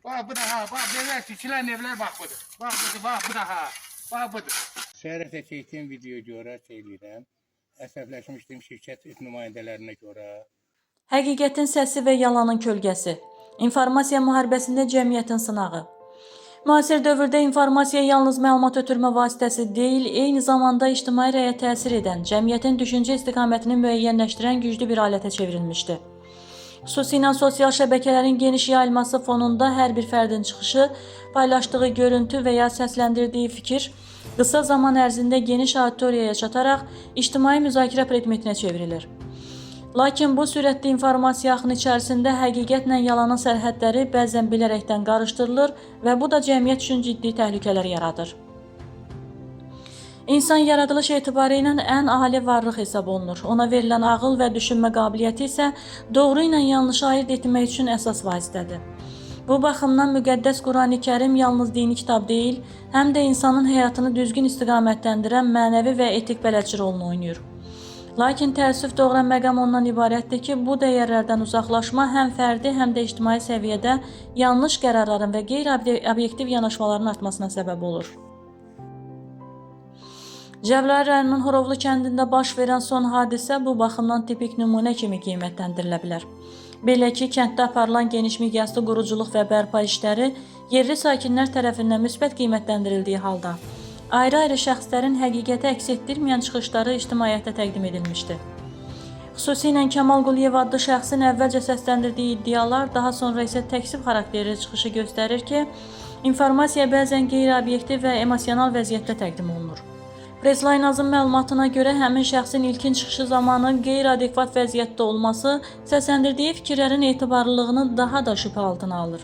Bak bu da ha, bak böyle çiçilen evler bak budur. Bak budur, bak bu da ha, bak budur. Şəhərətə çəkdiyim videoya görə edirəm. Əsəbləşmişdim şirkət nümayəndələrinə görə. Həqiqətin səsi və yalanın kölgəsi. İnformasiya müharibəsində cəmiyyətin sınağı. Müasir dövrdə informasiya yalnız məlumat ötürmə vasitəsi deyil, eyni zamanda ictimai rəyə təsir edən, cəmiyyətin düşüncə istiqamətini müəyyənləşdirən güclü bir alətə çevrilmişdi. Xüsusilə sosial şəbəkələrin geniş yayılması fonunda hər bir fərdin çıxışı, paylaşdığı görüntü və ya səsləndirdiyi fikir qısa zaman ərzində geniş auditoriyaya çataraq ictimai müzakirə predmetinə çevrilir. Lakin bu sürətli informasiya axını içərisində həqiqətlə yalanın sərhədləri bəzən bilərəkdən qarışdırılır və bu da cəmiyyət üçün ciddi təhlükələr yaradır. İnsan yaradılış etibarı ilə ən ali varlıq hesab olunur. Ona verilən ağıl və düşünmə qabiliyyəti isə doğru ilə yanlışı ayırt etmək üçün əsas vasitədir. Bu baxımdan müqəddəs Qurani-Kərim yalnız dini kitab deyil, həm də insanın həyatını düzgün istiqamətləndirən mənəvi və etik bələdçi rolunu oynayır. Lakin təəssüf doğuran məqam ondan ibarətdir ki, bu dəyərlərdən uzaqlaşma həm fərdi, həm də ictimai səviyyədə yanlış qərarların və qeyri-obyektiv yanaşmaların artmasına səbəb olur. Cəbrayıl rayonunun Horovlu kəndində baş verən son hadisə bu baxımdan tipik nümunə kimi qiymətləndirilə bilər. Belə ki, kənddə aparılan geniş miqyaslı quruculuq və bərpa işləri yerli sakinlər tərəfindən müsbət qiymətləndirildiyi halda, ayrı-ayrı şəxslərin həqiqəti əks etdirməyən çıxışları ictimaiyyətə təqdim edilmişdi. Xüsusilə Kəmal Quliyev adlı şəxsin əvvəlcə səsləndirdiyi iddialar, daha sonra isə təksib xarakterli çıxışı göstərir ki, informasiya bəzən qeyri-obyektiv və emosional vəziyyətdə təqdim olunur. Preslayinazın məlumatına görə həmin şəxsin ilkin çıxışı zamanı qeyri-adekvat vəziyyətdə olması səsləndirdiyi fikirlərin etibarlılığını daha da şübhə altına alır.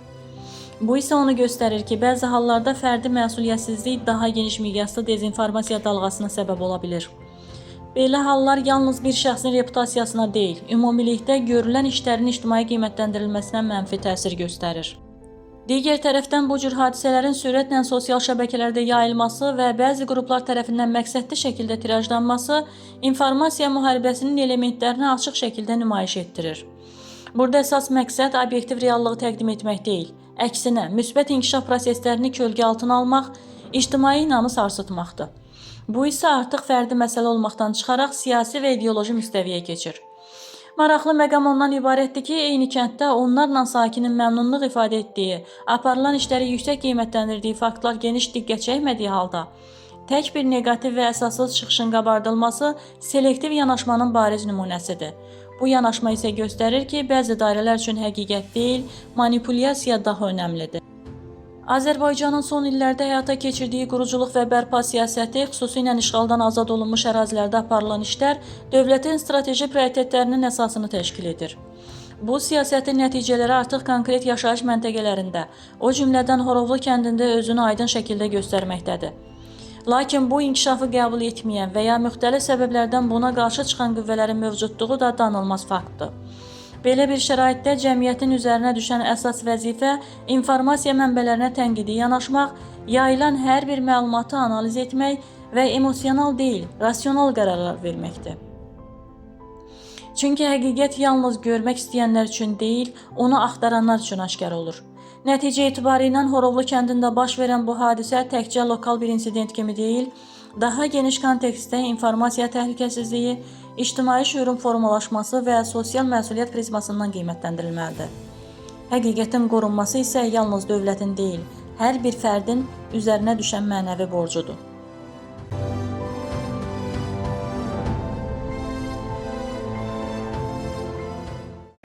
Bu isə onu göstərir ki, bəzi hallarda fərdi məsuliyyətsizlik daha geniş miqyaslı dezinformasiya dalğasına səbəb ola bilir. Belə hallar yalnız bir şəxsin reputasiyasına deyil, ümumilikdə görülən işlərin ictimai qiymətləndirilməsinə mənfi təsir göstərir. Digər tərəfdən bu cür hadisələrin sürətlə sosial şəbəkələrdə yayılması və bəzi qruplar tərəfindən məqsədli şəkildə tirajlanması informasiya müharibəsinin elementlərini açıq şəkildə nümayiş etdirir. Burada əsas məqsəd obyektiv reallığı təqdim etmək deyil, əksinə müsbət inkişaf proseslərini kölgə altına almaq, ictimai inamı sarsıtmaqdır. Bu isə artıq fərdi məsələ olmaqdan çıxaraq siyasi və ideoloji müstəviyə keçir. Maraqlı məqam ondan ibarətdir ki, eyni kənddə onlarla sakinin məmnunluq ifadə etdiyi, aparılan işləri yüksək qiymətləndirdiyi faktlar geniş diqqət çəkmədiyi halda, tək bir neqativ və əsassız çıxışın qabardılması selektiv yanaşmanın bariz nümunəsidir. Bu yanaşma isə göstərir ki, bəzi dairələr üçün həqiqət deyil, manipulyasiya daha önəmlidir. Azərbaycanın son illərdə həyata keçirdiyi quruculuq və bərpa siyasəti, xüsusilə işğaldan azad olunmuş ərazilərdə aparılan işlər dövlətin strateji prioritetlərinin əsasını təşkil edir. Bu siyasətin nəticələri artıq konkret yaşayış məntəqələrində, o cümlədən Horovlu kəndində özünü aydın şəkildə göstərməkdədir. Lakin bu inkişafı qəbul etməyən və ya müxtəlif səbəblərdən buna qarşı çıxan qüvvələrin mövcudluğu da danılmaz faktdır. Belə bir şəraitdə cəmiyyətin üzərinə düşən əsas vəzifə informasiya mənbələrinə tənqidi yanaşmaq, yayılan hər bir məlumatı analiz etmək və emosional deyil, rasional qərarlar verməkdir. Çünki həqiqət yalnız görmək istəyənlər üçün deyil, onu axtaranlar üçün aşkar olur. Nəticə etibarı ilə Horovlu kəndində baş verən bu hadisə təkcə lokal bir insident kimi deyil, daha geniş kontekstdə informasiya təhlükəsizliyi, ictimai şüurun formalaşması və sosial məsuliyyət prizmasından qiymətləndirilməlidir. Həqiqətin qorunması isə yalnız dövlətin deyil, hər bir fərdin üzərinə düşən mənəvi borcudur.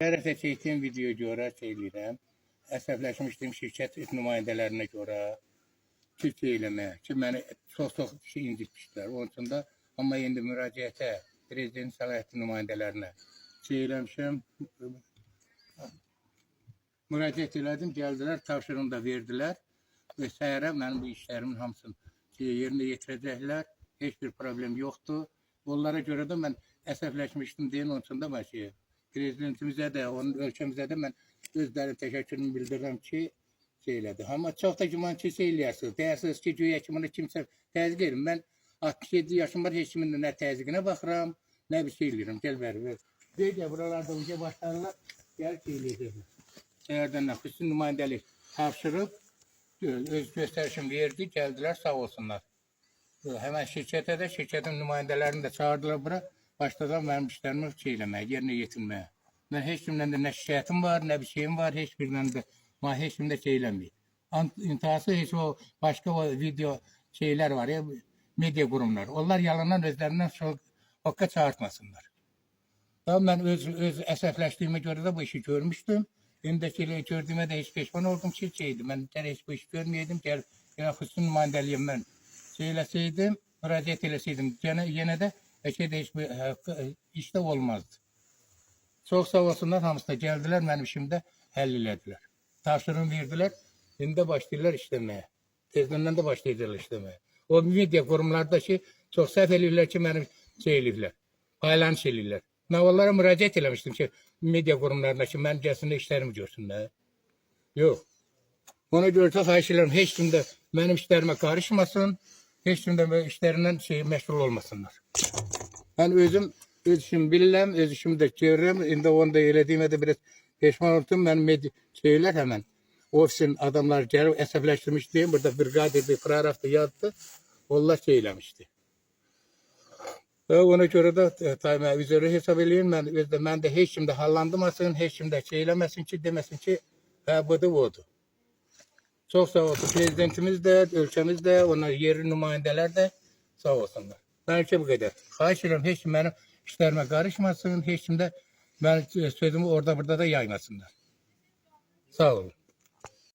Şəhərətə çəkdiyim videoya görə edirəm. Əsəbləşmişdim şirkət nümayəndələrinə görə Türkiyə eləməyə ki, məni çox incitmişdilər. Onun üçün də, amma indi müraciətə prezident səlahiyyətli nümayəndələrinə eləmişəm. Müraciət elədim, gəldilər, tapşırığını da verdilər və səhərə mənim bu işlərimin hamısını yerinə yetirəcəklər. Heç bir problem yoxdur. Onlara görə də mən əsəbləşmişdim deyin, onun üçün də mən prezidentimizə də, onun ölkəmizə də mən özlərin təşəkkürünü bildirirəm ki, elədi. Amma çox da güman ki, eləyərsiniz. Deyirsiniz ki, güya ki, bunu kimsə təzyiq edir. Mən 67 yaşım var, heç kimin nə təzyiqinə baxıram, nə bir şey eləyirəm. Gəl bəri, ver. Deyək ya, buralarda uca başlarlar, gəl ki, eləyəcəklər. Səhərdən xüsusi nümayəndəlik tapşırıb, öz göstərişini verdi, gəldilər, sağ olsunlar. Həmən şirkətə də, şirkətin nümayəndələrini də çağırdılar bura, başladılar mənim işlərimi eləməyə, yerinə yetirməyə. Mən heç kimdən də nə şikayətim var, nə bir şeyim var, heç birindən də, heç kim də eləməyib. İntihası heç o başqa o video şeylər var ya, media qurumlar. Onlar yalandan özlərindən haqqa çağırtmasınlar. Mən öz əsəfləşdiyimə görə də bu işi görmüşdüm. İndi gördüyümə də heç peşman oldum ki, mən heç bu işi görməyəydim. Xüsusi nümayəndəliyim mən eləsəydim, müraciət eləsəydim, yenə də heç bir işdə olmazdı. Çox sağ olsunlar, hamısı da gəldilər, mənim işimdə həll elədilər. Tapşırım verdilər, indi də başlayırlar işləməyə. Tezdən də başlayırlar işləməyə. O media qurumlarda ki, çox səhv eləyirlər ki, mənim eləyirlər, paylanış eləyirlər. Mən onlara müraciət eləmişdim ki, media qurumlarına ki, mən gəlsinlər, işlərimi görsünlər. Yox. Ona görə də xahiş edirəm, heç kim də mənim işlərimə qarışmasın, heç kim də işlərindən məşğul olmasınlar. Mən öz işimi bilirəm, öz işimi də görürəm. İndi onu da elədiyimə də biraz peşman oldum. Mən şeylər həmən ofisin adamlar gəlib əsəbləşdirmişdi. Burada brigadir, bir proraf da yazdı. Onlar eləmişdi. Ona görə də üzərə hesab edeyim. Mən də heç kim də hallandırmasın, heç kim də eləməsin ki, deməsin ki, budur, odur. Çox sağ olsun. Prezidentimiz də, ölkəmiz də, onlar yerli nümayəndələr də sağ olsunlar. Bəlkə bu qədər. Xahiş edirəm, heç kim mənim işlərimə qarışmasın, heç kim də mənim sözümü orada burada da yaymasınlar. Sağ olun.